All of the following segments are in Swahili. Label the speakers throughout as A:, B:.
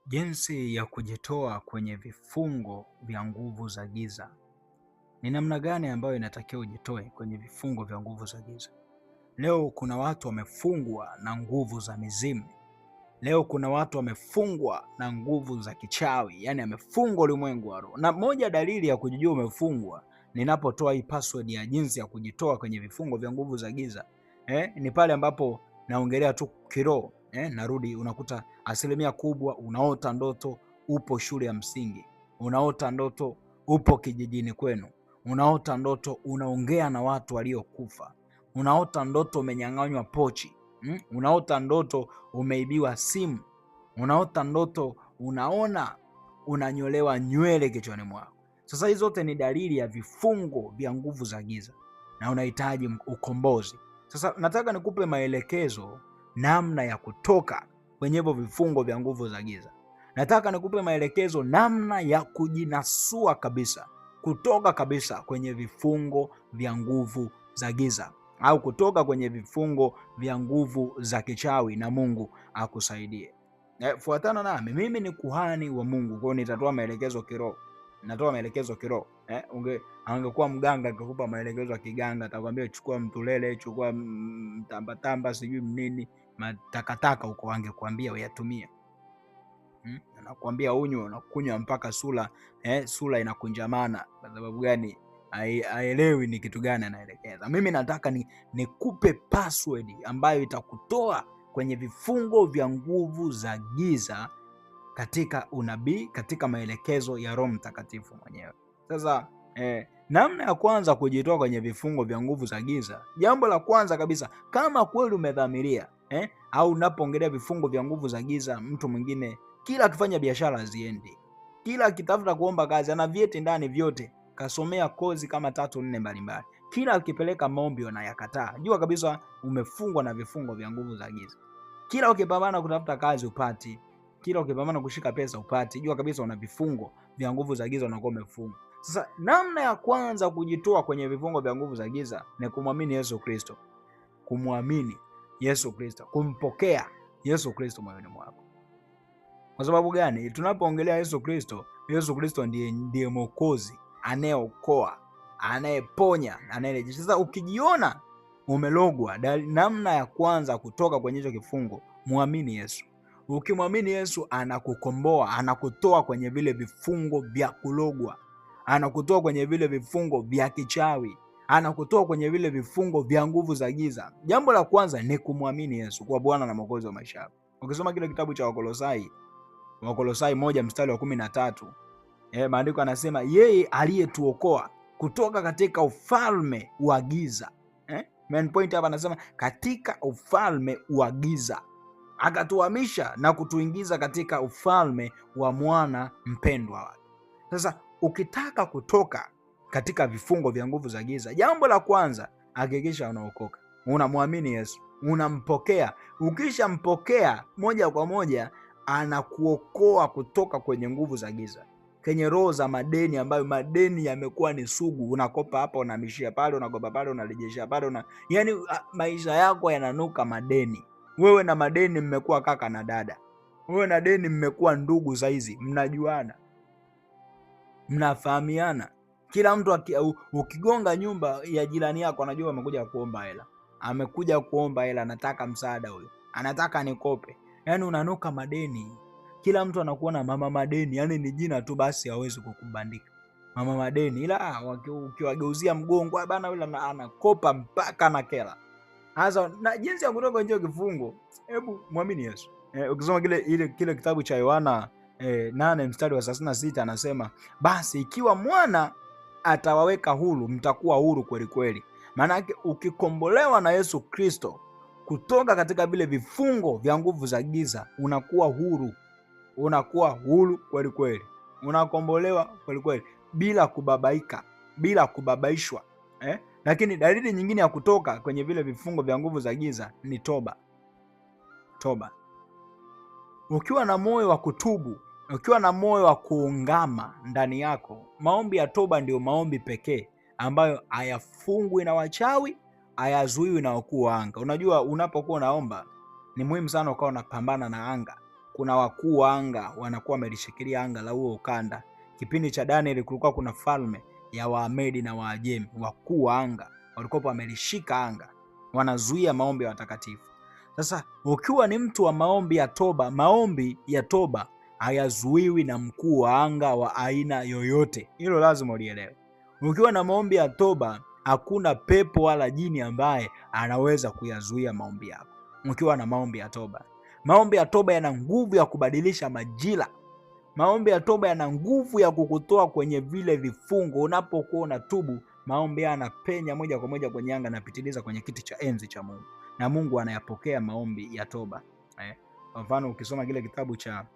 A: Jinsi ya kujitoa kwenye vifungo vya nguvu za giza. Ni namna gani ambayo inatakiwa ujitoe kwenye vifungo vya nguvu za giza? Leo kuna watu wamefungwa na nguvu za mizimu. Leo kuna watu wamefungwa na nguvu za kichawi, yani amefungwa ulimwengu wa roho. Na moja dalili ya kujijua umefungwa, ninapotoa hii password ya jinsi ya kujitoa kwenye vifungo vya nguvu za giza, ni pale ambapo naongelea tu kiroho. Narudi, unakuta asilimia kubwa unaota ndoto upo shule ya msingi, unaota ndoto upo kijijini kwenu, unaota ndoto unaongea na watu waliokufa, unaota ndoto umenyang'anywa pochi, unaota ndoto umeibiwa simu, unaota ndoto unaona unanyolewa nywele kichwani mwako. Sasa hizo zote ni dalili ya vifungo vya nguvu za giza na unahitaji ukombozi. Sasa nataka nikupe maelekezo namna ya kutoka kwenye hivyo vifungo vya nguvu za giza. Nataka nikupe maelekezo namna ya kujinasua kabisa, kutoka kabisa kwenye vifungo vya nguvu za giza, au kutoka kwenye vifungo vya nguvu za kichawi, na Mungu akusaidie. Fuatana nami, mimi ni kuhani wa Mungu, kwa hiyo nitatoa maelekezo kiroho. Natoa maelekezo kiroho. Angekuwa mganga akikupa maelekezo ya kiganga, atakwambia chukua mtulele, chukua mtambatamba, sijui mnini, matakataka huko, angekuambia uyatumie. Anakuambia unywe, unakunywa mpaka sura inakunjamana. Kwa sababu gani? Haelewi ni kitu gani anaelekeza. Mimi nataka nikupe password ambayo itakutoa kwenye vifungo vya nguvu za giza katika unabii, katika maelekezo ya Roho Mtakatifu mwenyewe. Sasa namna ya kwanza kujitoa kwenye vifungo vya nguvu za giza, jambo la kwanza kabisa, kama kweli umedhamiria, au unapoongelea vifungo vya nguvu za giza, mtu mwingine kila akifanya biashara haziendi, kila akitafuta kuomba kazi ana vyeti ndani vyote, kasomea kozi kama 3-4 mbalimbali, kila akipeleka maombi wanayakataa, jua kabisa umefungwa na vifungo vya nguvu za giza. Kila ukipambana kutafuta kazi upati, kila ukipambana kushika pesa upati, jua kabisa una vifungo vya nguvu za giza, unakuwa umefungwa. Sasa namna ya kwanza kujitoa kwenye vifungo vya nguvu za giza ni kumwamini Yesu Kristo, kumwamini Yesu Kristo, kumpokea Yesu Kristo moyoni mwako. Kwa sababu gani? Tunapoongelea Yesu Kristo, Yesu Kristo ndiye Mwokozi, anayeokoa, anayeponya, anayerejesha. Sasa ukijiona umelogwa, namna ya kwanza kutoka kwenye hicho kifungo, muamini Yesu. Ukimwamini Yesu, anakukomboa, anakutoa kwenye vile vifungo vya kulogwa, anakutoa kwenye vile vifungo vya kichawi, anakutoa kwenye vile vifungo vya nguvu za giza. Jambo la kwanza ni kumwamini Yesu kwa Bwana na Mwokozi wa maisha yako. Ukisoma kile kitabu cha Wakolosai 1:13, maandiko anasema yeye aliyetuokoa kutoka katika ufalme wa giza. Main point hapa anasema katika ufalme wa giza, akatuhamisha na kutuingiza katika ufalme wa mwana mpendwa wake. Sasa ukitaka kutoka katika vifungo vya nguvu za giza, jambo la kwanza, hakikisha unaokoka, unamwamini Yesu, unampokea. Ukishampokea, moja kwa moja anakuokoa kutoka kwenye nguvu za giza, kwenye roho za madeni, ambayo madeni yamekuwa ni sugu. Unakopa hapa, unahamishia pale, unakopa pale, unarejesha pale, yani maisha yako yananuka madeni. Wewe na madeni mmekuwa kaka na dada, wewe na deni mmekuwa ndugu saizi, mnajuana, mnafahamiana. Kila mtu ukigonga nyumba ya jirani yako anajua amekuja kuomba hela, amekuja kuomba hela, anataka msaada, huyo anataka nikope. Yani unanuka madeni, kila mtu anakuona mama madeni, yani ni jina tu basi, hawezi kukubandika mama madeni, ila ukiwageuzia mgongo bana, yule anakopa mpaka na kela. Sasa na jinsi ya kutoka nje kifungo, hebu muamini Yesu. Ukisoma kile kitabu cha Yohana 8:36 anasema, basi ikiwa mwana atawaweka huru, mtakuwa huru kweli kweli. Maana yake ukikombolewa na Yesu Kristo kutoka katika vile vifungo vya nguvu za giza, unakuwa huru, unakuwa huru kweli kweli, unakombolewa kweli kweli, bila kubabaika, bila kubabaishwa. Lakini dalili nyingine ya kutoka kwenye vile vifungo vya nguvu za giza ni toba. Toba. Ukiwa na moyo wa kutubu, ukiwa na moyo wa kuungama ndani yako, maombi ya toba ndio maombi pekee ambayo hayafungwi na wachawi, hayazuiwi na wakuu wa anga. Unajua, unapokuwa unaomba ni muhimu sana ukawa unapambana na anga, kuna wakuu wa anga wanakuwa wamelishikilia anga la huo ukanda. Kipindi cha Danieli kulikuwa kuna falme ya Waamedi na Waajemi. Wakuu wa anga walikuwa wamelishika anga, wanazuia maombi ya watakatifu. Sasa ukiwa ni mtu wa maombi ya toba hayazuiwi na mkuu wa anga wa aina yoyote. Hilo lazima ulielewe. Ukiwa na maombi ya toba, hakuna pepo wala jini ambaye anaweza kuyazuia maombi yako. Ukiwa na maombi ya toba, maombi ya toba yana nguvu ya kubadilisha majira. Maombi ya toba yana nguvu ya kukutoa kwenye vile vifungo. Unapokuwa unatubu, maombi yanapenya moja kwa moja kwenye anga, napitiliza kwenye kiti cha enzi cha Mungu, na Mungu anayapokea maombi ya toba. Kwa mfano ukisoma kile kitabu cha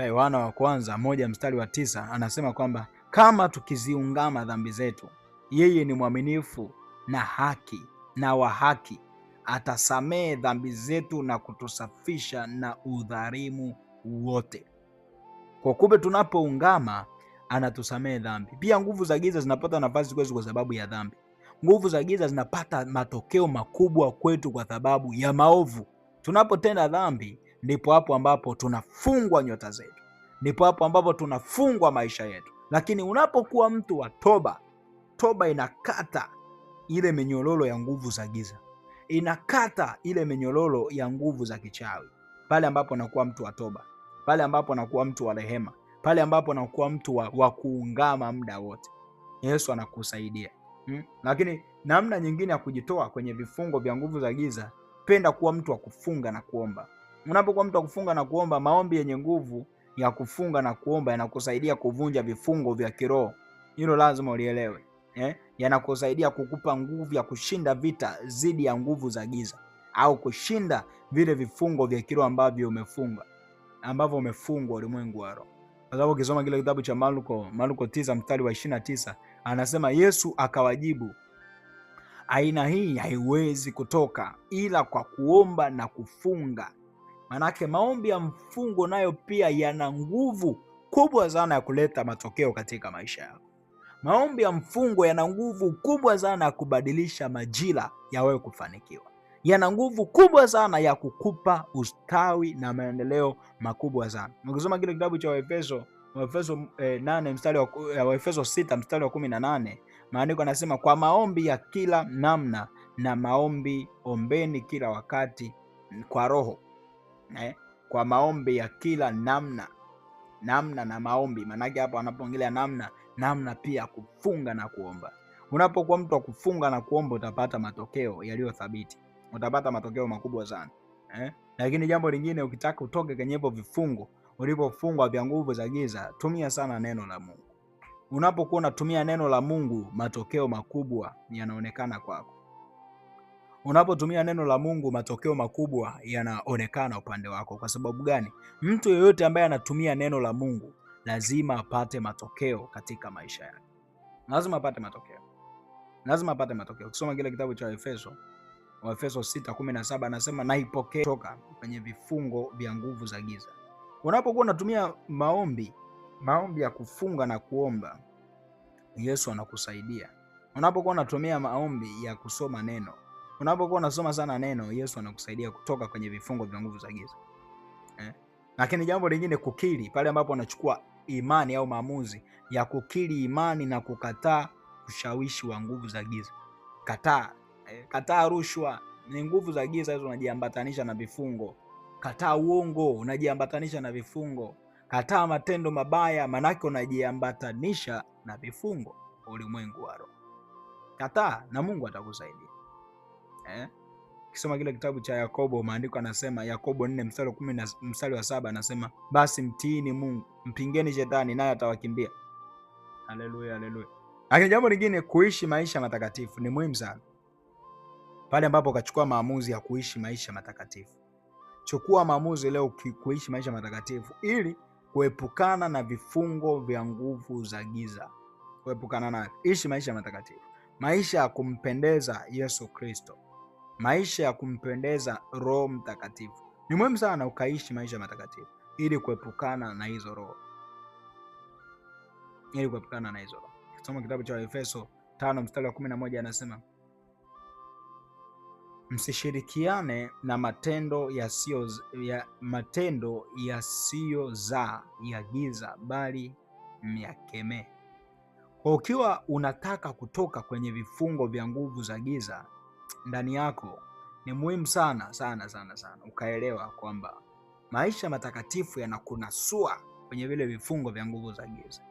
A: Yohana wa kwanza 1:9 anasema kwamba kama tukiziungama dhambi zetu, yeye ni mwaminifu na haki na wa haki, atasamehe dhambi zetu na kutusafisha na udhalimu wote. Kwa kumbe tunapoungama anatusamehe dhambi. Pia nguvu za giza zinapata nafasi kwetu kwa sababu ya dhambi. Nguvu za giza zinapata matokeo makubwa kwetu kwa sababu ya maovu. Tunapotenda dhambi, ndipo hapo ambapo tunafungwa nyota zetu, ndipo hapo ambapo tunafungwa maisha yetu. Lakini unapokuwa mtu wa toba, toba inakata ile minyororo ya nguvu za giza, inakata ile minyororo ya nguvu za kichawi. Pale ambapo unakuwa mtu wa toba, pale ambapo unakuwa mtu wa rehema, pale ambapo unakuwa mtu wa kuungama muda wote, Yesu anakusaidia. Lakini namna nyingine ya kujitoa kwenye vifungo vya nguvu za giza, penda kuwa mtu wa kufunga na kuomba. Unapokuwa mtu wa kufunga na kuomba, maombi yenye nguvu ya kufunga na kuomba yanakusaidia kuvunja vifungo vya kiroho. Hilo lazima ulielewe. Yanakusaidia kukupa nguvu ya kushinda vita dhidi ya nguvu za giza, au kushinda vile vifungo vya kiroho ambavyo umefungwa ulimwengu wa roho. Kwa sababu ukisoma kile kitabu cha Marko 9:29 anasema, Yesu akawajibu, aina hii haiwezi kutoka ila kwa kuomba na kufunga. Manake maombi ya mfungo nayo pia yana nguvu kubwa sana ya kuleta matokeo katika maisha yako. Maombi ya mfungo yana nguvu kubwa sana ya kubadilisha majira ya wewe kufanikiwa. Yana nguvu kubwa sana ya kukupa ustawi na maendeleo makubwa sana. Ukisoma kile kitabu cha Waefeso 6:18, maandiko yanasema, kwa maombi ya kila namna na maombi ombeni kila wakati kwa roho. Kwa maombi ya kila namna na maombi. Maanake hapo anapoongelea namna pia kufunga na kuomba. Unapokuwa mtu wa kufunga na kuomba, utapata matokeo yaliyo thabiti, utapata matokeo makubwa sana. Lakini jambo lingine, ukitaka utoke kwenye hivyo vifungo ulipofungwa vya nguvu za giza, tumia sana neno la Mungu. Unapokuwa unatumia neno la Mungu, matokeo makubwa yanaonekana kwako. Unapotumia neno la Mungu, matokeo makubwa yanaonekana upande wako. Kwa sababu gani? Mtu yeyote ambaye anatumia neno la Mungu lazima apate matokeo katika maisha yake. Lazima apate matokeo. Ukisoma kile kitabu cha Waefeso 6:17 anasema, naipokea toka kwenye vifungo vya nguvu za giza. Unapokuwa unatumia maombi ya kufunga na kuomba, Yesu anakusaidia. Unapokuwa unatumia maombi ya kusoma neno, unapokuwa unasoma sana neno, Yesu anakusaidia kutoka kwenye vifungo vya nguvu za giza. Lakini jambo lingine, kukiri, pale ambapo unachukua imani au maamuzi ya kukiri imani na kukataa ushawishi wa nguvu za giza. Kataa rushwa, ni nguvu za giza hizo, unajiambatanisha na vifungo. Kataa uongo, unajiambatanisha na vifungo. Kataa matendo mabaya, manake unajiambatanisha na vifungo ulimwengu wa roho. Kataa na Mungu atakusaidia. Kisoma kile kitabu cha Yakobo, maandiko anasema, Yakobo 4:7 anasema, basi mtiini Mungu, mpingeni shetani naye atawakimbia. Haleluya, haleluya. Lakini jambo lingine, kuishi maisha matakatifu ni muhimu sana. Pale ambapo ukachukua maamuzi ya kuishi maisha matakatifu, chukua maamuzi leo kuishi maisha matakatifu ili kuepukana na vifungo vya nguvu za giza. Kuepukana na, ishi maisha matakatifu, maisha ya kumpendeza Yesu Kristo, maisha ya kumpendeza Roho Mtakatifu. Ni muhimu sana ukaishi maisha matakatifu ili kuepukana na hizo roho. Soma kitabu cha Waefeso 5:11 anasema, Msishirikiane na matendo yasiyozaa ya giza, bali myakemee. Kwa ukiwa unataka kutoka kwenye vifungo vya nguvu za giza ndani yako, ni muhimu sana sana sana sana ukaelewa kwamba maisha matakatifu yanakunasua kwenye vile vifungo vya nguvu za giza.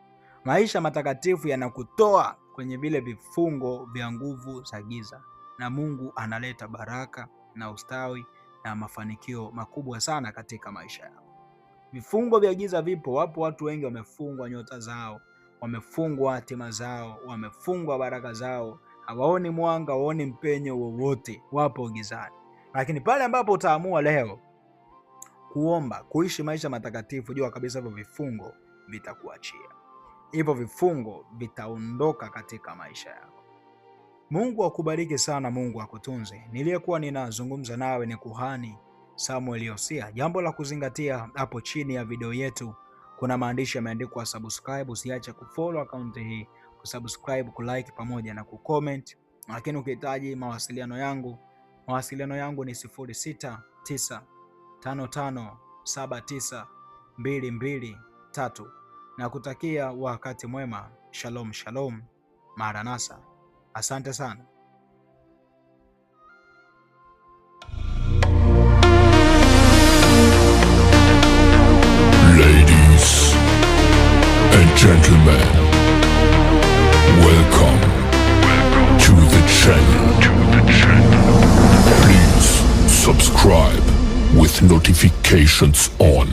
A: Maisha matakatifu yanakutoa kwenye vile vifungo vya nguvu za giza, na Mungu analeta baraka na ustawi na mafanikio makubwa sana katika maisha yako. Vifungo vya giza vipo. Wapo watu wengi wamefungwa nyota zao, wamefungwa hatima zao, wamefungwa baraka zao, hawaoni mwanga, hawaoni mpenyo wowote, wapo gizani. Lakini pale ambapo utaamua leo kuomba, kuishi maisha matakatifu, jua kabisa hivyo vifungo vitakuachia. Hivyo vifungo vitaondoka katika maisha yako. Mungu akubariki sana, Mungu akutunze. Niliyekuwa ninazungumza nawe ni Kuhani Samuel Yosia. Jambo la kuzingatia, hapo chini ya video yetu kuna maandishi yameandikwa subscribe. Usiache kufollow account hii, kusubscribe, kulike pamoja na kucomment. Lakini ukihitaji mawasiliano yangu ni 0695579223. na kutakia wakati mwema. Shalom shalom, Maranatha. Asante sana.
B: Ladies and gentlemen, welcome to the channel. Please subscribe with notifications on.